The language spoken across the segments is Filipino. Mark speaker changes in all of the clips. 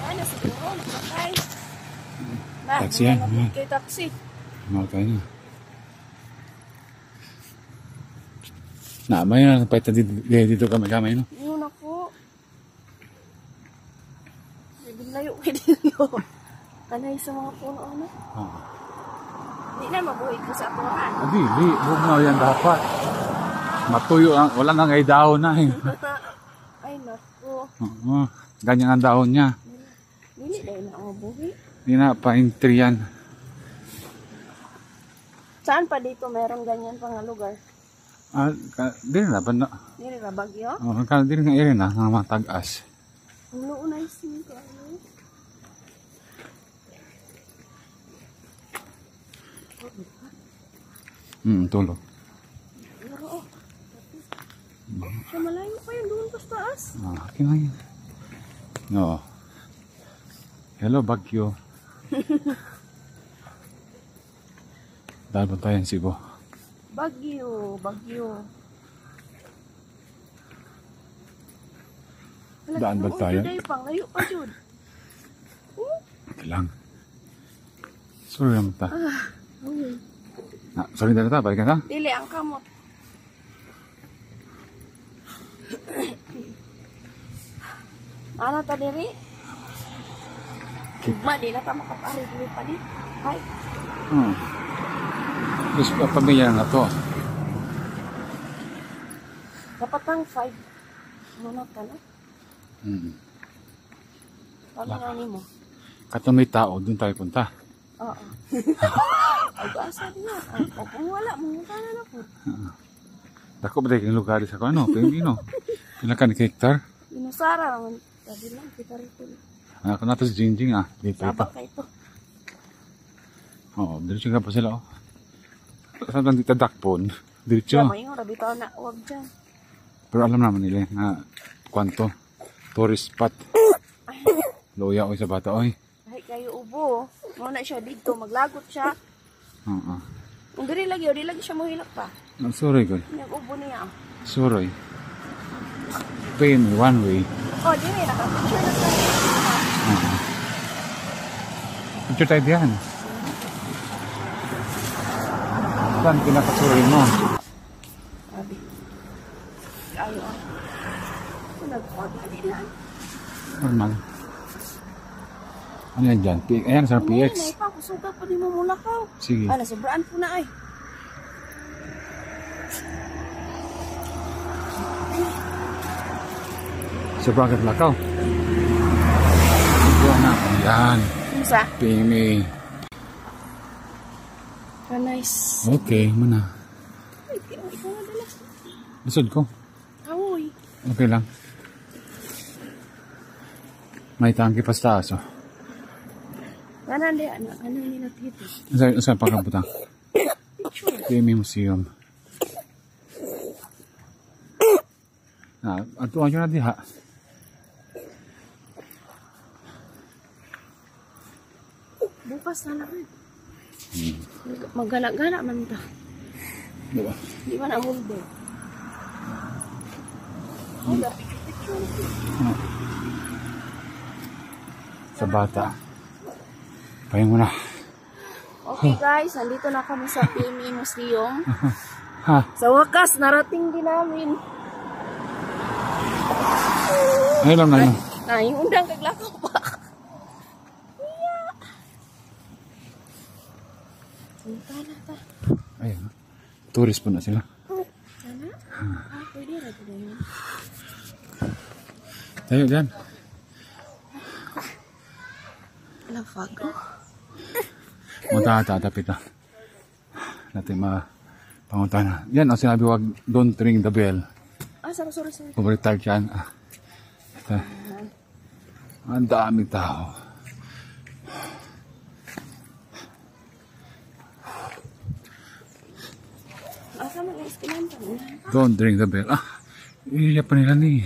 Speaker 1: Ano siguro? Nakakay.
Speaker 2: Taxi yan.
Speaker 1: Kay taxi.
Speaker 2: Makakay na. May na napahit dito kamay no?
Speaker 1: Yun ako. Layo kayo dito. Kanay sa mga puno ano? Hindi na mabuhay ko sa aturan.
Speaker 2: Di. Huwag na yan dapat. Matuyo. Wala nang ay dahon na eh.
Speaker 1: Ay naku.
Speaker 2: Ganyan ang dahon niya.
Speaker 1: Dili dahil na mabuhay.
Speaker 2: Hindi na pa-entry yan.
Speaker 1: Saan pa dito meron ganyan pang lugar?
Speaker 2: Dili na.
Speaker 1: Dili na bagyo?
Speaker 2: Dili nga rin na. Nga mga tag-as.
Speaker 1: Ang loo na isin ko.
Speaker 2: Tulo.
Speaker 1: Pero malayo pa yun doon sa taas.
Speaker 2: Okay lang yun. No. Hello, Bagyo. Dahil ba tayo Cebu?
Speaker 1: Bagyo.
Speaker 2: Daan ba tayo?
Speaker 1: Layo pa yun.
Speaker 2: Okay lang. Sorry naman ta.
Speaker 1: Okay.
Speaker 2: Sorry na ta, balikan ta?
Speaker 1: Dili, ang kamot. Ano ta diri? Ugma, di na ta makapari dili pa di. Hay.
Speaker 2: Gusto pa pamilya na to.
Speaker 1: Dapat ang 5. Muna ka na. Paano nga ni mo?
Speaker 2: Katong may tao, doon tayo punta.
Speaker 1: Oo. Ag-asa niya. Kung wala, munguta na po.
Speaker 2: Dako ba tayo lugar sa kano? Pino? Pinakan ni hektar?
Speaker 1: Inusara naman. Sabi lang, kita rito.
Speaker 2: Ako na to si Jingjing Dito
Speaker 1: Sabak ka ito.
Speaker 2: Oo, diretso nga pa sila Saan lang dito dakpon? Diretso.
Speaker 1: Kaya mayung rabitaw na, huwag dyan.
Speaker 2: Pero alam naman nila na kwanto. Tourist spot. Loya oy sa bata oy.
Speaker 1: Ay, kayo ubo. Muna siya dito, maglagot siya. Kung diri lagi siya mohilak pa.
Speaker 2: Sorry ko.
Speaker 1: Nag-ubo niya.
Speaker 2: Sorry. Pay me one way.
Speaker 1: Diri, nakapicture na tayo.
Speaker 2: Picture tayo diyan. Saan pinakasuroy mo?
Speaker 1: Sabi. Ayaw. Nagpagdali lang.
Speaker 2: Normal. Ano yan dyan? Ayan, sa PX.
Speaker 1: Ay, pa, kusuga pa di mo mula ka.
Speaker 2: Sige.
Speaker 1: Sobraan po na ay.
Speaker 2: Sobrang katlakaw. Ito na. Ayan.
Speaker 1: Isa?
Speaker 2: Pimi.
Speaker 1: Nice.
Speaker 2: Okay, muna.
Speaker 1: Ay, ikaw na dala.
Speaker 2: Lisod ko.
Speaker 1: Awoy.
Speaker 2: Okay lang. May tangki pa sa taas,
Speaker 1: Ano nila dito?
Speaker 2: Saan pagkabutang? Pimi Museum. Atuan nyo na diha.
Speaker 1: Bukas na lang. Magana-gana man ta.
Speaker 2: Diba?
Speaker 1: Di ba na muldo? Picture.
Speaker 2: Sa bata. Payang mo na.
Speaker 1: Okay guys, nandito na kami sa PME Museum.
Speaker 2: Ha?
Speaker 1: Sa wakas, narating din namin.
Speaker 2: Ayun lang na yun.
Speaker 1: Yung undang kaglakaw pa. Punta na ta.
Speaker 2: Ayun. Tourist po na sila.
Speaker 1: Sana? Pwede na ito na yun.
Speaker 2: Tayo dyan.
Speaker 1: Lafago.
Speaker 2: Tatapit na. Natin pangunta na. Yan ang sinabi, wag don't ring the bell.
Speaker 1: Sorry.
Speaker 2: Pumaritag yan. Ang daming tao.
Speaker 1: Asa mo na iskinanta mo?
Speaker 2: Don't ring the bell. Iliya pa nila ni.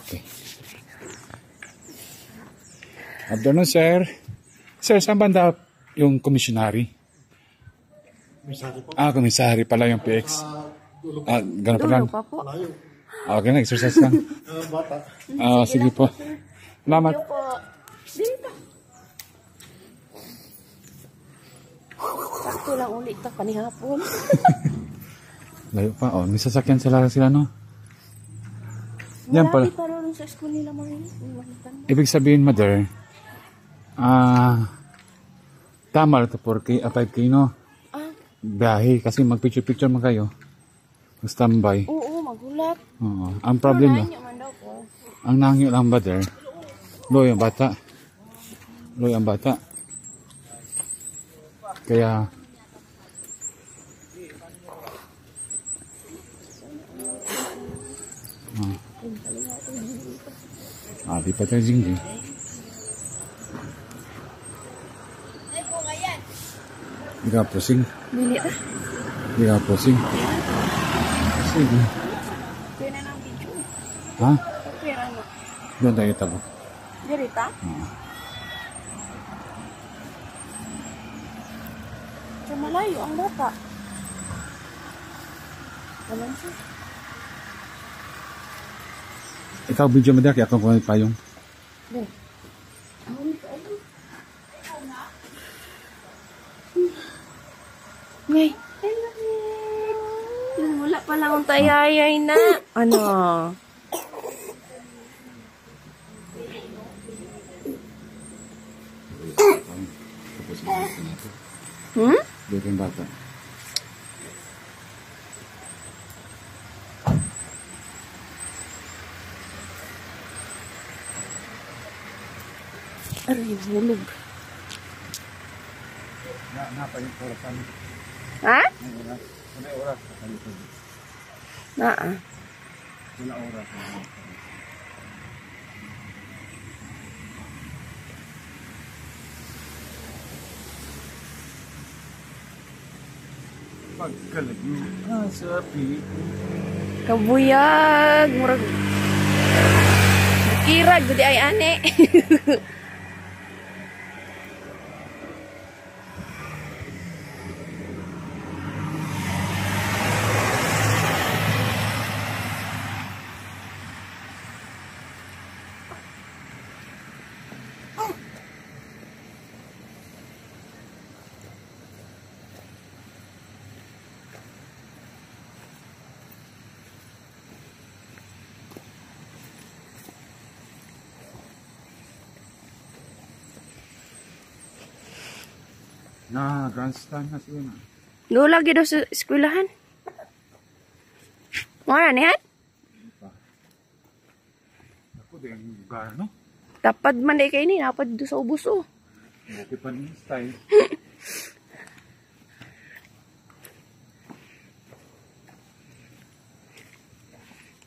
Speaker 2: Okay. Afternoon, sir. Sir, saan banda yung commissionary? Komisari pala yung PX. Ganun pa lang.
Speaker 1: Dulo pa po.
Speaker 2: Okay na, exercise lang. Sige po. Salamat.
Speaker 1: Yo po. Dito. Sakto lang ulit ta panihapon.
Speaker 2: Layo pa. May sasakyan sila no? Yan pala.
Speaker 1: Marami pa rin sa school nila mga yun.
Speaker 2: Ibig sabihin, mother, tama ito 4K, 5K, no? Biyahe, kasi mag-picture-picture man kayo. Standby.
Speaker 1: Oo, magulat.
Speaker 2: Oo. Ang problem na, ang nangyo lang, mother, loy ang bata. Loy ang bata. Kaya, di pa tayo Jingji. Di ka pusing.
Speaker 1: Bili ah.
Speaker 2: Di ka pusing. Sige.
Speaker 1: Pwede na ng video.
Speaker 2: Ha?
Speaker 1: Pwede na.
Speaker 2: Doon tayo tabo.
Speaker 1: Dirita? So malayo ang bata. Walang siya.
Speaker 2: Ikaw video mo dyan, kaya akong kumay payong.
Speaker 1: Ngay. Wala pa lang ang tayayay na. Ano?
Speaker 2: Dito yung bata.
Speaker 1: Aray, hulog.
Speaker 2: Napa yung orasan.
Speaker 1: Ha?
Speaker 2: May oras.
Speaker 1: Naa.
Speaker 2: Wala oras. Pagkalagyo sa piling.
Speaker 1: Kabuyag. Murag. Kirag. Gudi ay ane.
Speaker 2: Grandstand na siya na.
Speaker 1: Doon lagi daw sa eskwelahan. Mara niyan?
Speaker 2: Ako din yung lugar, no?
Speaker 1: Tapad man day kayo ni. Napad doon sa ubos oh.
Speaker 2: Okay pa niya style.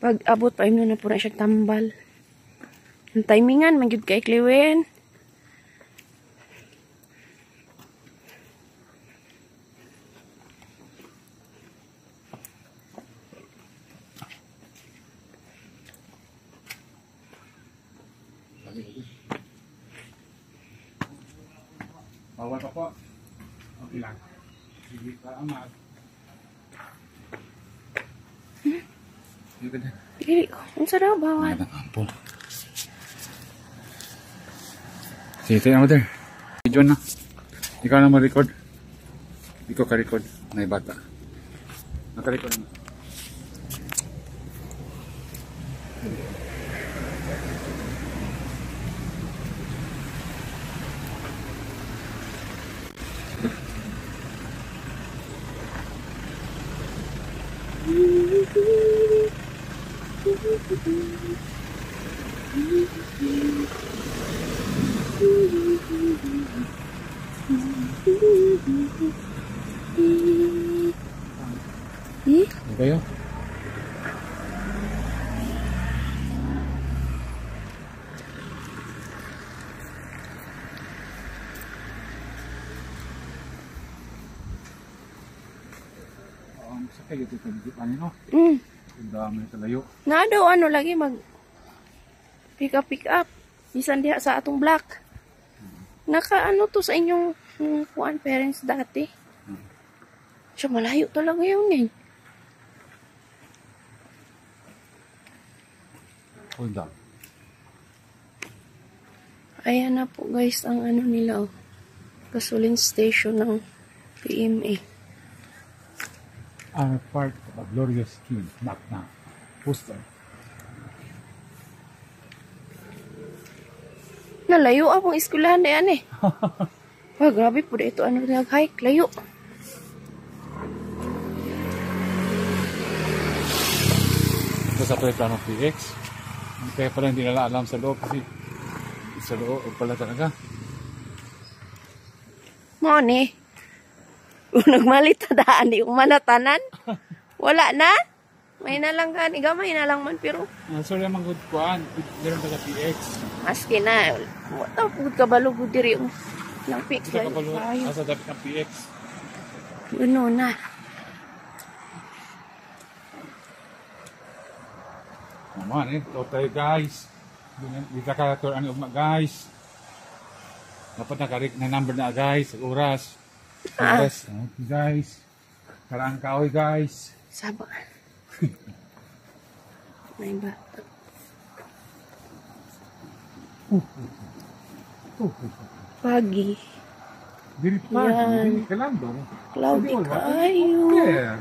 Speaker 1: Pag abot pa na po na siya tambal. Ang timingan, magyud kay Kliwen.
Speaker 2: Bawal pa po. Okay lang. Sige ka, amat. Sige ka na.
Speaker 1: Dili ko. Ang sarap, bawal.
Speaker 2: Po. Sige, tayo mo there. Video na. Ikaw na mag-record. Hindi ko ka-record. May bata. Naka-record na. Hindi kayo? Sakay ito sa ano, no? Ang dami sa layo.
Speaker 1: Na daw ano lagi mag pick up. Bisan diha sa atong block. Naka ano to sa inyong kuan parents dati. Siya, malayo talaga yun eh.
Speaker 2: Hold on.
Speaker 1: Ayan na po guys ang ano nila oh. Gasoline station ng PMA.
Speaker 2: Are part of a glorious scheme. Knock knock. Poster.
Speaker 1: Nalayo akong eskwelahan na yan eh. Wah, grabe po ito. Ano nag-hike? Layo.
Speaker 2: Ito sa plano PX. Kaya pala hindi nila alam sa loob kasi sa loob pala talaga.
Speaker 1: Mo ni. Nagmalit na daan. Di umanatanan. Wala na. May na lang gani. Gamay na lang man pero.
Speaker 2: Sorry naman good kuhan. Meron taga PX.
Speaker 1: Maski na. Wata po kabalo ko diri yung ng PX.
Speaker 2: Ito kapalo. Asa dapat ng PX.
Speaker 1: Ano na.
Speaker 2: Naman eh. Ito tayo guys. Di ka kakator ang ugma guys. Dapat na number na guys. Oras. Oras. Okay guys. Karang kaoy guys.
Speaker 1: Saba. May bata. Pagi.
Speaker 2: Diri pa.
Speaker 1: Yan.
Speaker 2: Diri ka lang dong.
Speaker 1: Cloudy kayo.
Speaker 2: Okay.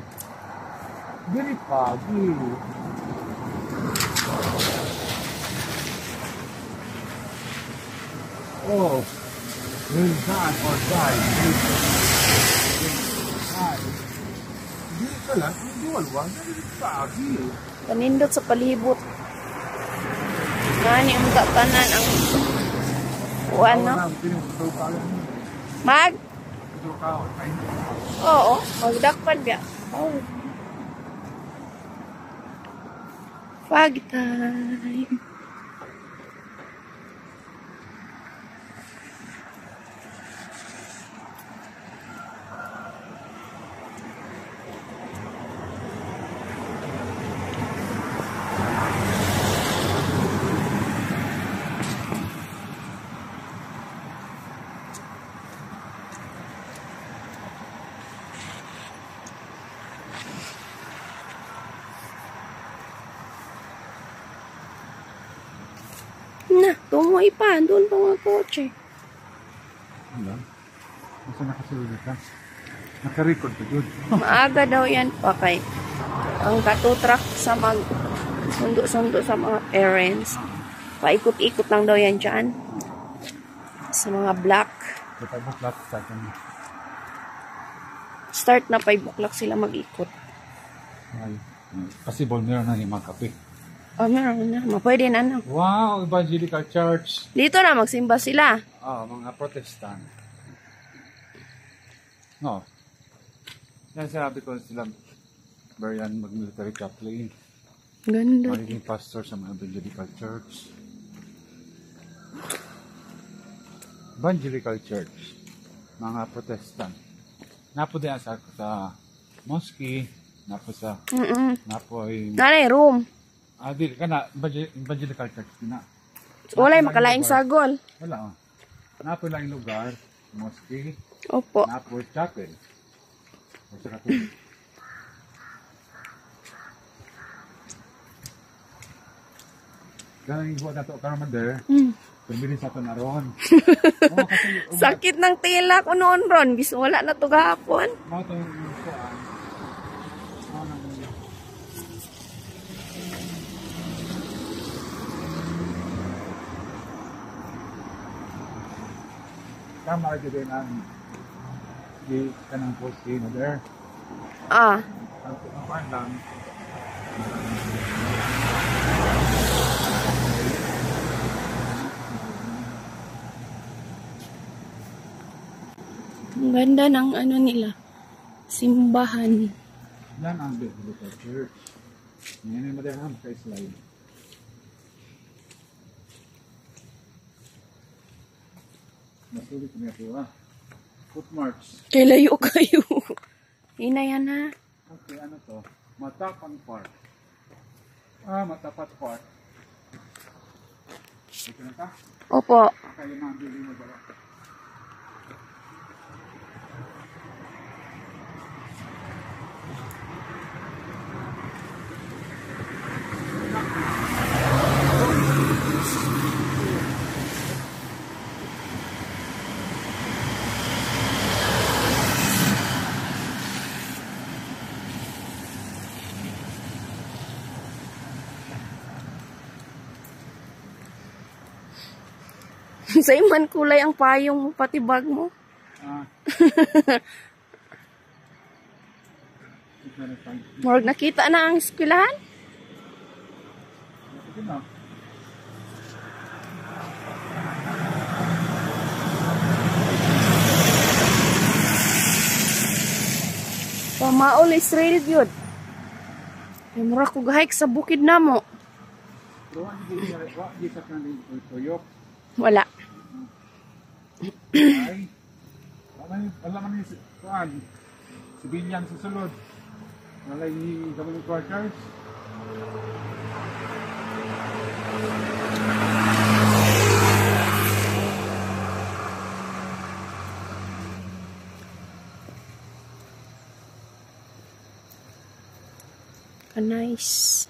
Speaker 2: Diri pagi. Oh. Will die or die. Diri ka lang. Hindi walwang. Diri pagi.
Speaker 1: Panindot sa palibot. Ngani ang tanan ang ano? Mag? Oo, magdakpan biya. Oh. Fog time. Na, tungoy pa. Doon pa mga kotse.
Speaker 2: Wala. Masa nakasulod ka? Naka-record pa yun.
Speaker 1: Maaga daw yan pa kay ang katutrak sa mag sundo-sundo sa mga errands. Paikot-ikot lang daw yan dyan. Sa mga block.
Speaker 2: Kapag buklat sa akin.
Speaker 1: Start na 5 o'clock sila mag-ikot.
Speaker 2: Ay. Possible meron na yung mga kape.
Speaker 1: Oh, meron na. Mapwede na no.
Speaker 2: Wow, Evangelical Church.
Speaker 1: Dito na, magsimba sila.
Speaker 2: Mga Protestant. No. Yan sabi ko sila, Brian, mag-military chaplain.
Speaker 1: Ganda.
Speaker 2: Magiging pastor sa mga Evangelical Church. Evangelical Church. Mga Protestant. Napo din sa mosque. Napo sa... Napo ay...
Speaker 1: Nanay, room.
Speaker 2: Dili ka na, Evangelical Church na.
Speaker 1: Walay makalaing sagol.
Speaker 2: Wala oh. Napo lang yung lugar, mosque,
Speaker 1: Opo.
Speaker 2: napo chapel. O sa katulik. Ganang ibuat na ito, Karamader. Pabilis sa ito na ron.
Speaker 1: Sakit ng tila ko noon ron. Bis wala na to gahapon.
Speaker 2: Mga ito yung kuhaan. Tama ka din ang di kanang poste na there. Ang kuhaan lang.
Speaker 1: Ang ganda ng ano nila. Simbahan.
Speaker 2: Yan ang Evangelical Church. Yan yung madaham sa slide. Masulit niya po footmarks.
Speaker 1: Kay layo kayo. Inayan na.
Speaker 2: Okay, ano to? Matapang Park. Matapat Park. Ito na ka?
Speaker 1: Opo.
Speaker 2: Kaya mga building mo dala.
Speaker 1: Sa iman kulay ang payong mo, pati bag mo.
Speaker 2: Ah.
Speaker 1: Morg, nakita na ang eskwelahan?
Speaker 2: Sige na.
Speaker 1: Pamaol Israel yun. Yung mura ko gahik sa bukid na mo.
Speaker 2: Pero di sa kanin tuyok.
Speaker 1: Wala.
Speaker 2: Ay. Alam man ni kuan. Si Binyang susulod. Walay kami ng quarters.
Speaker 1: Nice.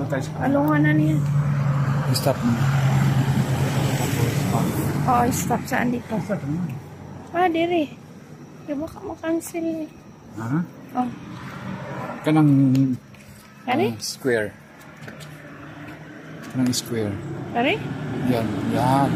Speaker 2: No tayo sa
Speaker 1: Alunganan niya.
Speaker 2: stop mo.
Speaker 1: Oh, stop saan dito?
Speaker 2: Stop mo.
Speaker 1: Ah, dire. Di ba ka makancel eh?
Speaker 2: Ha?
Speaker 1: Oh.
Speaker 2: Kanang
Speaker 1: Kari?
Speaker 2: square. Kanang square.
Speaker 1: Kari?
Speaker 2: Yan, yan.